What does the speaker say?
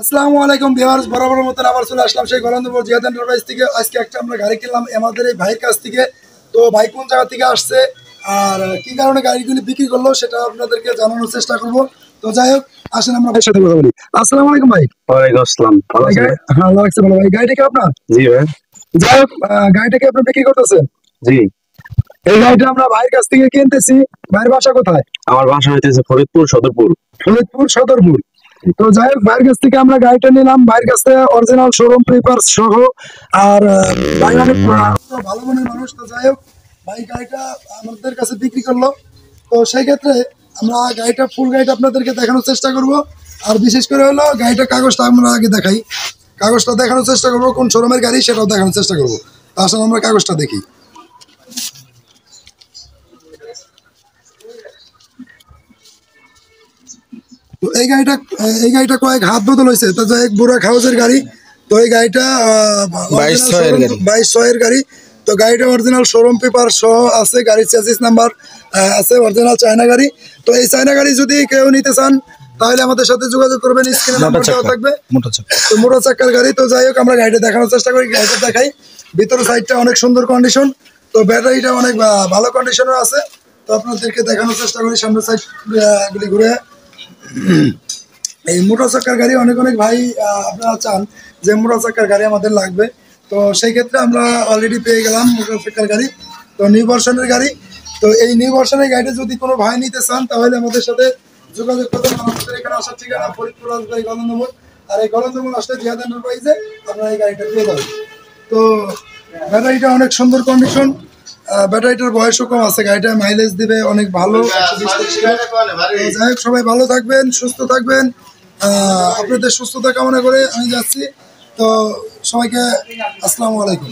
আসসালামু আলাইকুম ভিউয়ার্স, বরাবর মতন আবার চলে আসলাম সেই গলন্দপুর জিহাদ এন্টারপ্রাইজ থেকে। আজকে একটা আমরা গাড়ি কিনলাম আমাদের এই ভাইয়ের কাছ থেকে। তো ভাই কোন জায়গা থেকে আসছে আর কি কারণে গাড়িগুলি বিক্রি করলো সেটা আপনাদেরকে জানানোর চেষ্টা করব। তো যাই হোক, আসেন আমরা ভাইয়ের সাথে কথা বলি। আসসালামু আলাইকুম ভাই। ওয়ালাইকুম আসসালাম। ভালো আছেন? হ্যাঁ, ভালো লাগছে ভালো ভাই। গাড়িটা কি আপনার? জি ভাই। যাই হোক, গাড়িটাকে আপনি বিক্রি করতেছেন? জি। এই গাড়িটা আমরা ভাইয়ের কাছ থেকে কিনতেছি। ভাইয়ের বাসা কোথায়? আমার বাসা হইতেছে ফরিদপুর সদরপুর। ফরিদপুর সদরপুর। তো যাই হোক, ভাইয়ের কাছ থেকে আমরা গাড়িটা নিলাম। ভাইয়ের কাছ থেকে অরিজিনাল শোরুম পেপার সহ। আর ভাই অনেক ভালো মনের মানুষ। তো যাই হোক, ভাই গাড়িটা আমাদের কাছে বিক্রি করলো। তো সেই ক্ষেত্রে আমরা গাড়িটা ফুল গাড়িটা আপনাদেরকে দেখানোর চেষ্টা করব। আর বিশেষ করে হলো গাড়িটার কাগজটা আমরা আগে দেখাই। কাগজটা দেখানোর চেষ্টা করবো, কোন শোরুমের গাড়ি সেটাও দেখানোর চেষ্টা করবো। আসলে আমরা কাগজটা দেখি। তো এই গাড়িটা কয়েক হাত বদল হয়েছে। তো যাই হোক, বুড়া খাউজের গাড়ি। তো এই গাড়িটা 2200 এর গাড়ি। তো গাড়িটা অরিজিনাল শোরুম পেপার সহ আছে, গাড়ির চ্যাসিস নাম্বার আছে, অরিজিনাল চায়না গাড়ি। তো এই চায়না গাড়ি যদি কেউ নিতে চান তাহলে আমাদের সাথে যোগাযোগ করবেন, স্ক্রিনে নাম্বার দেওয়া থাকবে। তো মোটর চাক্কার গাড়ি। তো যাই হোক, আমরা গাড়িটা দেখানোর চেষ্টা করি, গাড়িটা দেখাই। ভিতরের সাইডটা অনেক সুন্দর কন্ডিশন। তো ব্যাটারিটা অনেক ভালো কন্ডিশনে আছে। তো আপনাদেরকে দেখানোর চেষ্টা করি সামনের সাইড গুলি ঘুরে। এই মোটর চাক্কার গাড়ি অনেক অনেক ভাই আপনারা চান যে মোটর চাক্কার গাড়ি আমাদের লাগবে। তো সেই ক্ষেত্রে আমরা অলরেডি পেয়ে গেলাম মোটর চাক্কার গাড়ি। তো নিউ ভার্সনের গাড়ি। তো এই নিউ ভার্সনের গাড়িটা যদি কোনো ভাই নিতে চান তাহলে আমাদের সাথে যোগাযোগ করবেন। আমাদের এখানে আসার ঠিকানা ফরিদপুর রাজবাড়ী গলন্দমোড়। আর এই গলন্দমোড় আসলে জিহাদ এন্টারপ্রাইজে আপনারা এই গাড়িটা পেয়ে যাবেন। তো ব্যাটারিটা অনেক সুন্দর কন্ডিশন। ব্যাটারিটার বয়সও কম আছে, গাড়িটা মাইলেজ দিবে অনেক ভালো, 120-30 কিলো। তো যাই হোক, সবাই ভালো থাকবেন, সুস্থ থাকবেন। আপনাদের সুস্থতা কামনা করে আমি যাচ্ছি। তো সবাইকে আসসালামু আলাইকুম।